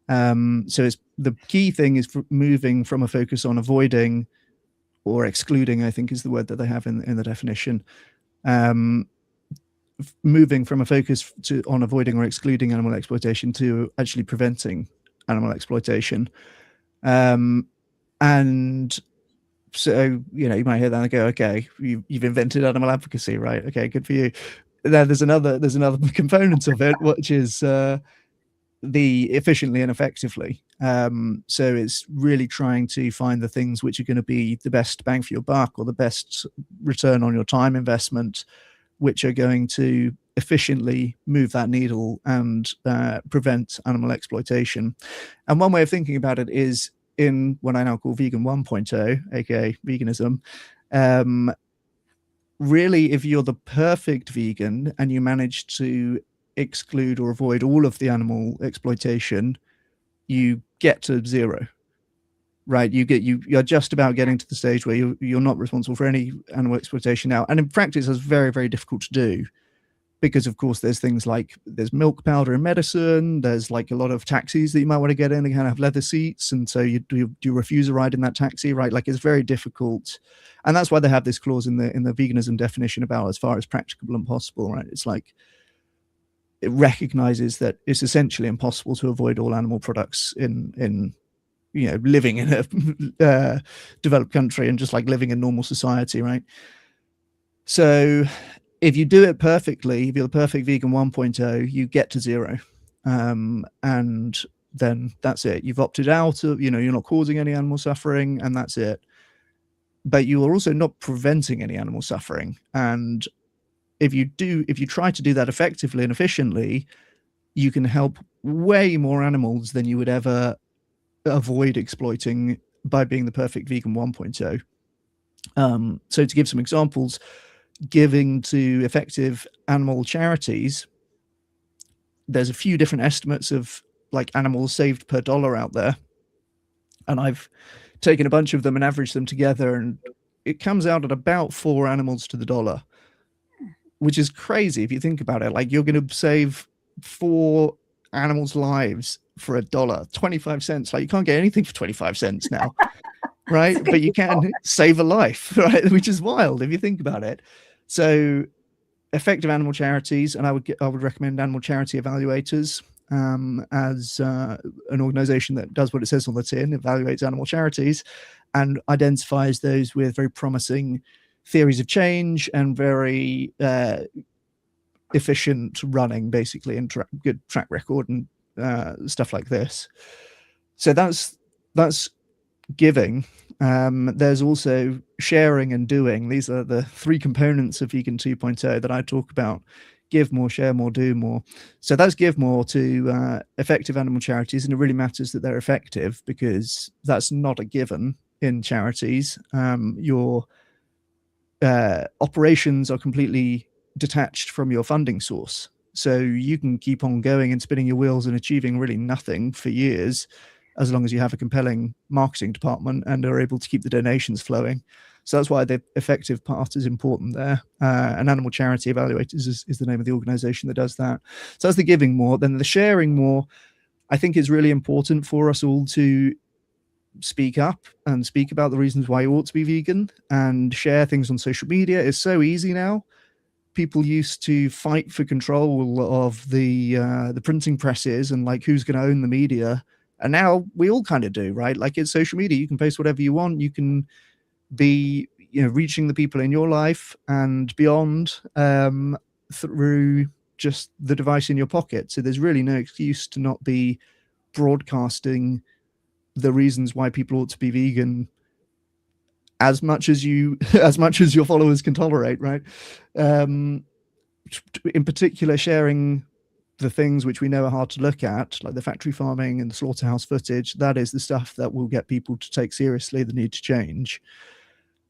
So it's the key thing is moving from a focus on avoiding or excluding, I think is the word that they have in the definition. Moving from a focus on avoiding or excluding animal exploitation to actually preventing animal exploitation. And so, you might hear that and go, okay, you've invented animal advocacy, right? Okay, good for you. Now there's another component of it, which is the efficiently and effectively. So it's really trying to find the things which are going to be the best bang for your buck or the best return on your time investment, which are going to efficiently move that needle and prevent animal exploitation. And one way of thinking about it is in what I now call Vegan 1.0, aka veganism. Really, if you're the perfect vegan and you manage to exclude or avoid all of the animal exploitation, you get to zero. Right, you're just about getting to the stage where you're not responsible for any animal exploitation now, and in practice, it's very, very difficult to do, because of course there's things like there's milk powder in medicine, there's like a lot of taxis that you might want to get in, they kind of have leather seats, and so you refuse a ride in that taxi, right? Like, it's very difficult, and that's why they have this clause in the veganism definition about as far as practicable and possible, right? It's like it recognizes that it's essentially impossible to avoid all animal products in living in a developed country and just like living in normal society, right? So if you do it perfectly, if you're the perfect vegan 1.0, you get to zero. And then that's it. You've opted out of, you're not causing any animal suffering, and that's it. But you are also not preventing any animal suffering. And if you try to do that effectively and efficiently, you can help way more animals than you would ever avoid exploiting by being the perfect vegan 1.0. So to give some examples, giving to effective animal charities, there's a few different estimates of like animals saved per dollar out there, and I've taken a bunch of them and averaged them together, and it comes out at about 4 animals to the dollar, which is crazy if you think about it. Like, you're going to save 4 animals' lives for $1, 25 cents. Like, you can't get anything for 25 cents now, right? But you can save a life, right? Which is wild if you think about it. So effective animal charities, and I would recommend Animal Charity Evaluators as an organization that does what it says on the tin, evaluates animal charities and identifies those with very promising theories of change and very efficient running, basically, and good track record and stuff like this. So that's giving. There's also sharing and doing. These are the 3 components of Vegan 2.0 that I talk about: give more, share more, do more. So that's give more to effective animal charities, and it really matters that they're effective, because that's not a given in charities. Your operations are completely detached from your funding source. So you can keep on going and spinning your wheels and achieving really nothing for years, as long as you have a compelling marketing department and are able to keep the donations flowing. So that's why the effective part is important there. And Animal Charity Evaluators is the name of the organization that does that. So that's the giving more. Then the sharing more, I think, is really important for us all to speak up and speak about the reasons why you ought to be vegan and share things on social media. It's so easy now. People used to fight for control of the printing presses and like who's going to own the media. And now we all kind of do, right? Like, it's social media. You can post whatever you want. You can be, reaching the people in your life and beyond through just the device in your pocket. So there's really no excuse to not be broadcasting the reasons why people ought to be vegan as much as your followers can tolerate, right? In particular, sharing the things which we know are hard to look at, like the factory farming and the slaughterhouse footage. That is the stuff that will get people to take seriously the need to change.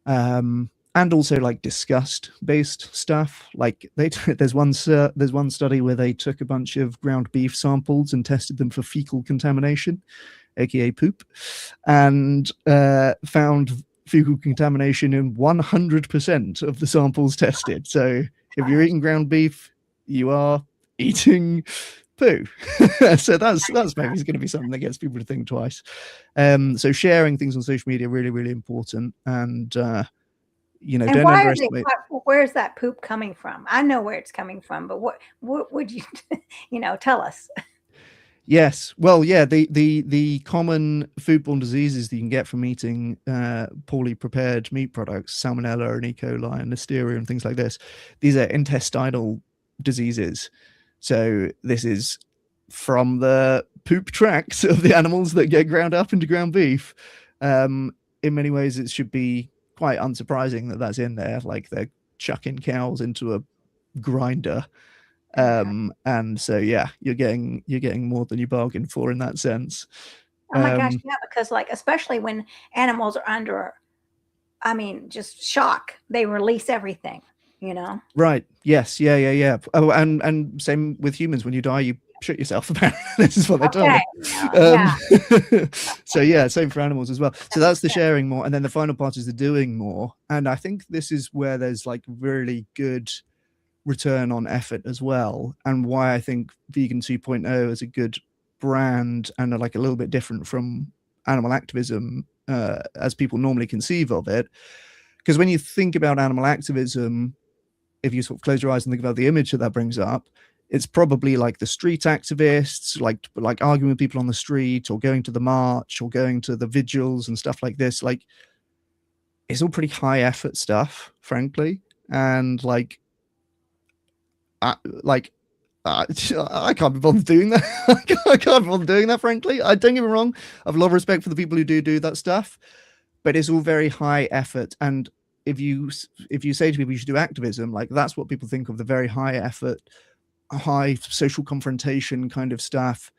And also like disgust-based stuff. Like there's one study where they took a bunch of ground beef samples and tested them for fecal contamination, aka poop, and found fecal contamination in 100% of the samples tested. So if you're eating ground beef, you are eating poo. So that's maybe going to be something that gets people to think twice. So sharing things on social media really, really important. And And don't why are they? underestimate. Where's that poop coming from? I know where it's coming from, but what would you, tell us? Yes. Well, yeah, the common foodborne diseases that you can get from eating poorly prepared meat products, salmonella and E. coli and listeria and things like this, these are intestinal diseases. So this is from the poop tracts of the animals that get ground up into ground beef. In many ways, it should be quite unsurprising that that's in there. Like they're chucking cows into a grinder, and so yeah, you're getting more than you bargained for in that sense. Oh my gosh, yeah, because like especially when animals are under, I mean, just shock, they release everything, Right. Yes. Yeah. Oh, and same with humans. When you die, you shit yourself. Apparently, this is what they tell Okay, me. yeah, So yeah, same for animals as well. So that's the sharing more, and then the final part is the doing more. And I think this is where there's like really good return on effort as well, and why I think Vegan 2.0 is a good brand and like a little bit different from animal activism as people normally conceive of it. Because when you think about animal activism, if you sort of close your eyes and think about the image that brings up, it's probably like the street activists, like arguing with people on the street or going to the march or going to the vigils and stuff like this. Like it's all pretty high effort stuff, frankly, and I, like I can't be bothered doing that. I can't be bothered doing that, frankly. I don't get me wrong. I have a lot of respect for the people who do that stuff, but it's all very high effort. And if you say to people you should do activism, like that's what people think of, the very high effort, high social confrontation kind of stuff.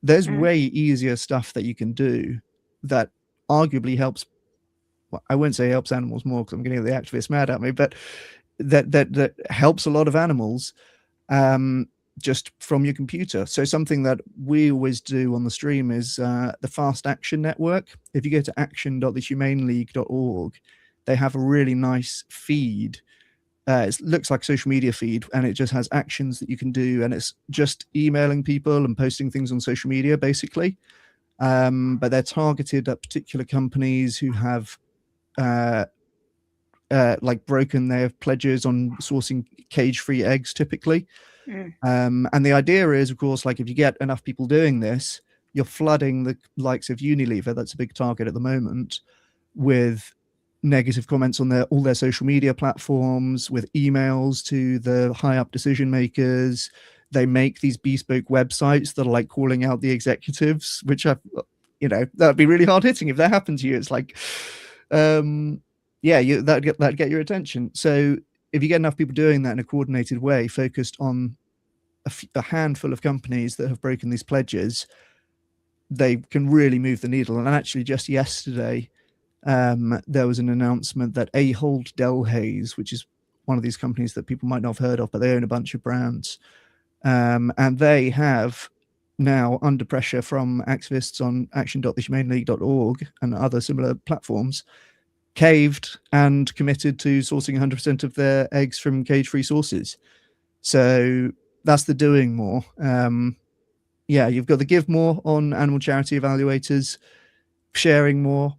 There's way easier stuff that you can do that arguably helps. Well, I won't say helps animals more because I'm getting the activists mad at me, but that helps a lot of animals just from your computer. So something that we always do on the stream is the Fast Action Network. If you go to action.thehumaneleague.org, they have a really nice feed. It looks like a social media feed, and it just has actions that you can do, and it's just emailing people and posting things on social media, basically. But they're targeted at particular companies who have like broken their pledges on sourcing cage-free eggs, typically. And the idea is, of course, like if you get enough people doing this, you're flooding the likes of Unilever, that's a big target at the moment, with negative comments on all their social media platforms, with emails to the high up decision makers. They make these bespoke websites that are like calling out the executives, which that'd be really hard hitting if that happened to you. It's like, that'd get your attention. So if you get enough people doing that in a coordinated way, focused on a handful of companies that have broken these pledges, they can really move the needle. And actually, just yesterday, there was an announcement that Ahold Delhaize, which is one of these companies that people might not have heard of, but they own a bunch of brands, and they have now, under pressure from activists on action.thehumaneleague.org and other similar platforms, caved and committed to sourcing 100% of their eggs from cage-free sources. So that's the doing more. You've got the give more on animal charity evaluators, sharing more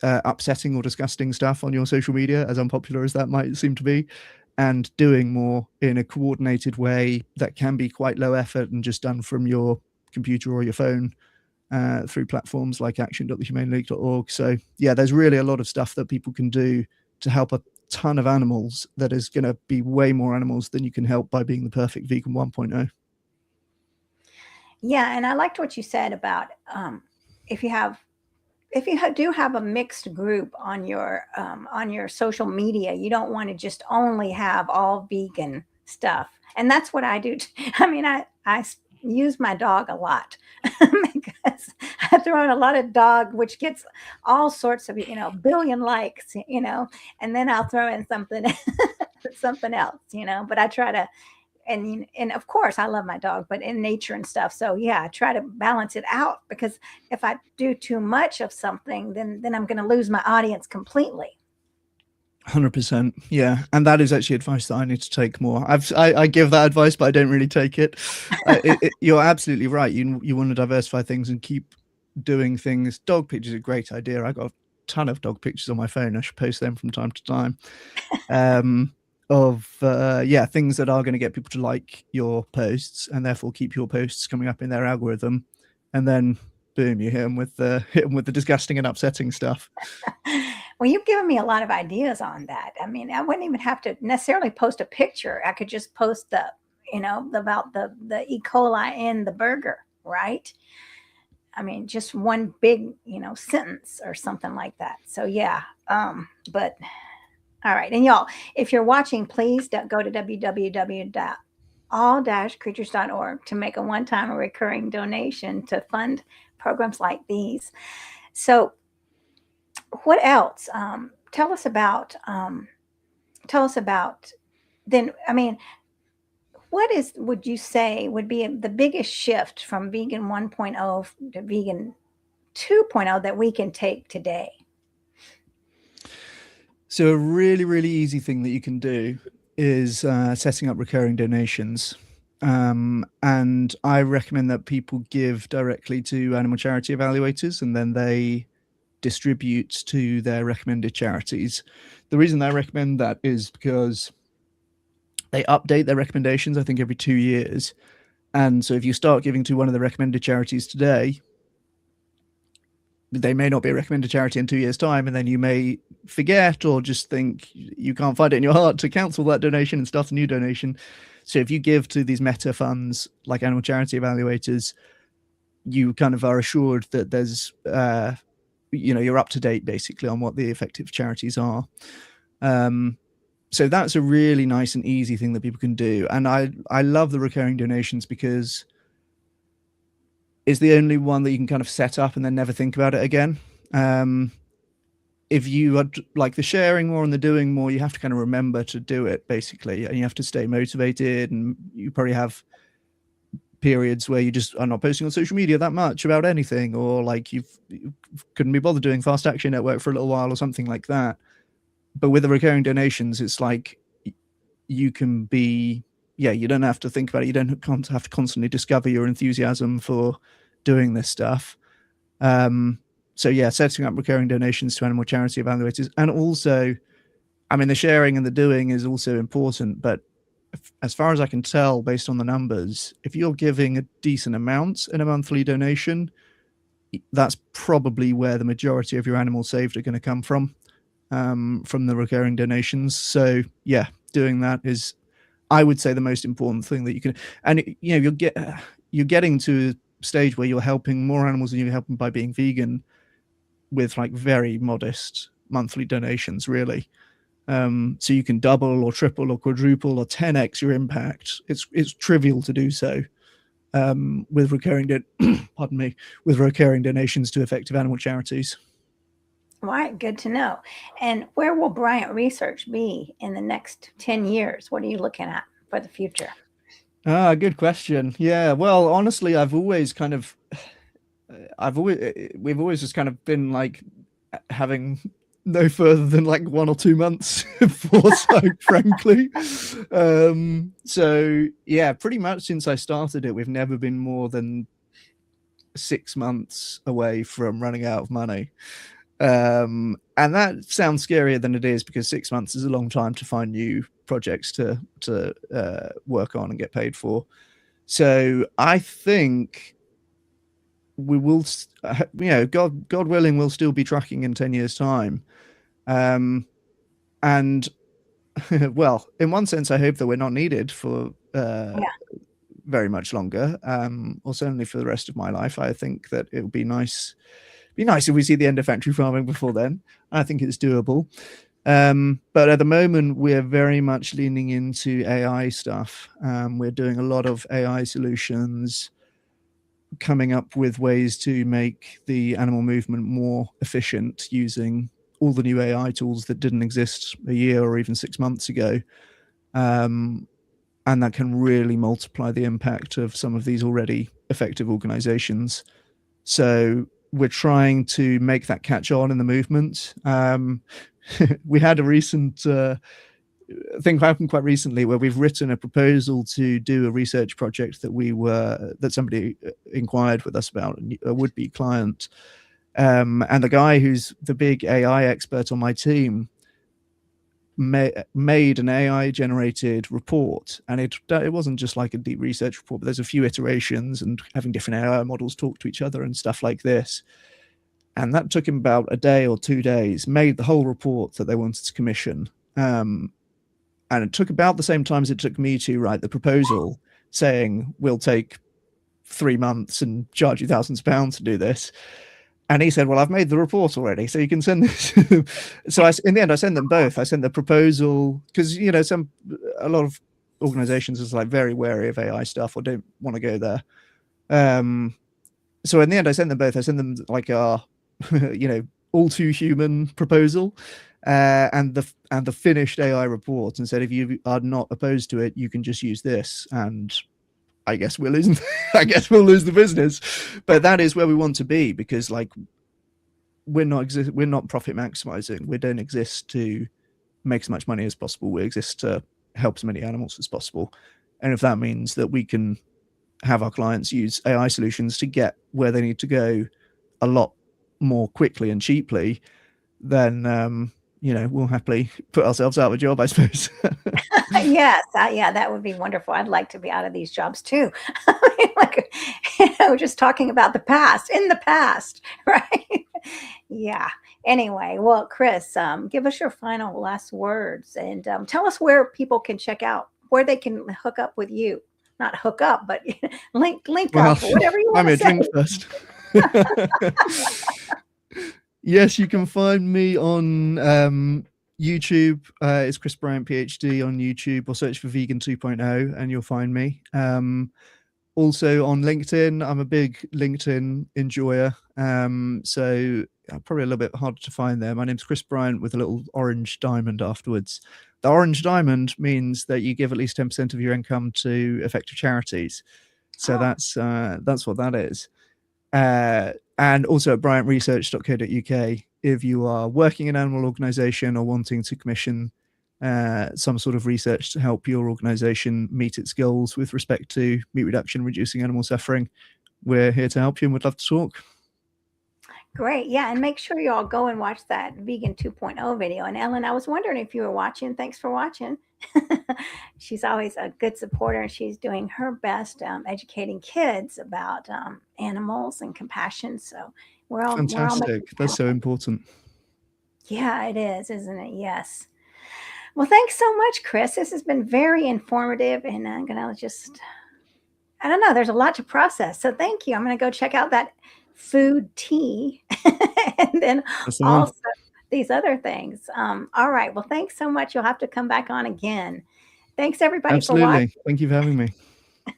upsetting or disgusting stuff on your social media, as unpopular as that might seem to be, and doing more in a coordinated way that can be quite low effort and just done from your computer or your phone through platforms like action.thehumaneleague.org. So yeah, there's really a lot of stuff that people can do to help a ton of animals that is going to be way more animals than you can help by being the perfect vegan 1.0. Yeah, and I liked what you said about if you do have a mixed group on your social media, you don't want to just only have all vegan stuff. And that's what I do. I mean, I use my dog a lot because I throw in a lot of dog, which gets all sorts of, billion likes, and then I'll throw in something, something else, but I try to, and of course I love my dog, but in nature and stuff. So yeah, I try to balance it out, because if I do too much of something, then I'm going to lose my audience completely. 100%. Yeah. And that is actually advice that I need to take more. I give that advice, but I don't really take it. You're absolutely right. You want to diversify things and keep doing things. Dog pictures are a great idea. I got a ton of dog pictures on my phone. I should post them from time to time. Um, of yeah, things that are going to get people to like your posts and therefore keep your posts coming up in their algorithm. And then boom, you hit them with the disgusting and upsetting stuff. Well, you've given me a lot of ideas on that. I mean, I wouldn't even have to necessarily post a picture. I could just post about the E. coli in the burger, right? I mean, just one big, sentence or something like that. So yeah, but all right. And y'all, if you're watching, please go to www.all-creatures.org to make a one-time or recurring donation to fund programs like these. So what else? Tell us about then, I mean, what would you say would be the biggest shift from vegan 1.0 to vegan 2.0 that we can take today? So a really, really easy thing that you can do is setting up recurring donations. And I recommend that people give directly to animal charity evaluators and then they distribute to their recommended charities. The reason I recommend that is because they update their recommendations, I think, every 2 years. And so if you start giving to one of the recommended charities today, they may not be a recommended charity in 2 years' time, and then you may forget or just think you can't find it in your heart to cancel that donation and start a new donation. So if you give to these meta funds like animal charity evaluators, you kind of are assured that there's you're up to date basically on what the effective charities are. So that's a really nice and easy thing that people can do. And I love the recurring donations because it's the only one that you can kind of set up and then never think about it again. If you are like the sharing more and the doing more, you have to kind of remember to do it basically, and you have to stay motivated. And you probably have periods where you just are not posting on social media that much about anything, or like you couldn't be bothered doing fast action network for a little while or something like that. But with the recurring donations, it's like you can be, yeah, you don't have to think about it. You don't have to constantly discover your enthusiasm for doing this stuff. So yeah, setting up recurring donations to animal charity evaluators, and also, I mean, the sharing and the doing is also important. But as far as I can tell, based on the numbers, if you're giving a decent amount in a monthly donation, that's probably where the majority of your animals saved are going to come from the recurring donations. So yeah, doing that is, I would say, the most important thing that you can. And you're getting to a stage where you're helping more animals than you're helping by being vegan, with like very modest monthly donations, really. So you can double or triple or quadruple or 10x your impact. It's trivial to do so with pardon me, with recurring donations to effective animal charities. Right, good to know. And where will Bryant Research be in the next 10 years? What are you looking at for the future? Good question. Yeah, well, honestly, we've always just kind of been like having no further than like 1 or 2 months foresight, frankly. So yeah, pretty much since I started it, we've never been more than 6 months away from running out of money. And that sounds scarier than it is, because 6 months is a long time to find new projects to work on and get paid for. So I think we will, God willing, we'll still be trucking in 10 years' time. And well, in one sense, I hope that we're not needed for Yeah. very much longer, or certainly for the rest of my life. I think that it would be nice. Be nice if we see the end of factory farming before then. I think it's doable. But at the moment, we're very much leaning into AI stuff. We're doing a lot of AI solutions, coming up with ways to make the animal movement more efficient using all the new AI tools that didn't exist a year or even 6 months ago. And that can really multiply the impact of some of these already effective organizations. So we're trying to make that catch on in the movement. We had a recent thing happened quite recently where we've written a proposal to do a research project that somebody inquired with us about, a would-be client. And the guy who's the big AI expert on my team made an AI generated report, and it wasn't just like a deep research report, but there's a few iterations and having different AI models talk to each other and stuff like this. And that took him about a day or 2 days, made the whole report that they wanted to commission. And it took about the same time as it took me to write the proposal, saying we'll take 3 months and charge you thousands of pounds to do this. And he said, well, I've made the report already, so you can send this. So in the end, I sent them both. I sent the proposal because, a lot of organizations is like very wary of AI stuff or don't want to go there. So in the end, I sent them both. I sent them like our, all too human proposal and the finished AI report, and said, if you are not opposed to it, you can just use this. And I guess we'll lose the business, but that is where we want to be, because like we're not profit maximizing. We don't exist to make as much money as possible. We exist to help as many animals as possible. And if that means that we can have our clients use AI solutions to get where they need to go a lot more quickly and cheaply, then we'll happily put ourselves out of a job, I suppose. Yes, yeah, that would be wonderful. I'd like to be out of these jobs too. Like, just talking about the past, in the past, right? Yeah. Anyway, well, Chris, give us your final last words, and tell us where people can check out, where they can hook up with you. Not hook up, but link Well, up, or whatever you want to say. Drink first. Yes, you can find me on YouTube. It's Chris Bryant PhD on YouTube, or search for Vegan 2.0 and you'll find me. Also on LinkedIn. I'm a big LinkedIn enjoyer, so probably a little bit harder to find there. My name's Chris Bryant with a little orange diamond afterwards. The orange diamond means that you give at least 10% of your income to effective charities. So that's what that is. And also at bryantresearch.co.uk, if you are working in an animal organization or wanting to commission some sort of research to help your organization meet its goals with respect to meat reduction, reducing animal suffering, we're here to help you and would love to talk. Great. Yeah. And make sure you all go and watch that Vegan 2.0 video. And Ellen, I was wondering if you were watching. Thanks for watching. She's always a good supporter, and she's doing her best educating kids about animals and compassion. So we're all fantastic. That's so important. Yeah, it is, isn't it? Yes. Well, thanks so much, Chris. This has been very informative, and I'm gonna I don't know, there's a lot to process. So thank you. I'm gonna go check out that food tea and then also these other things. All right. Well, thanks so much. You'll have to come back on again. Thanks everybody for watching. Thank you for having me.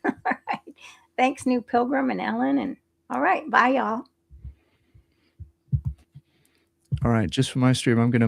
All right. Thanks, New Pilgrim and Ellen. And all right. Bye, y'all. All right. Just for my stream, I'm going to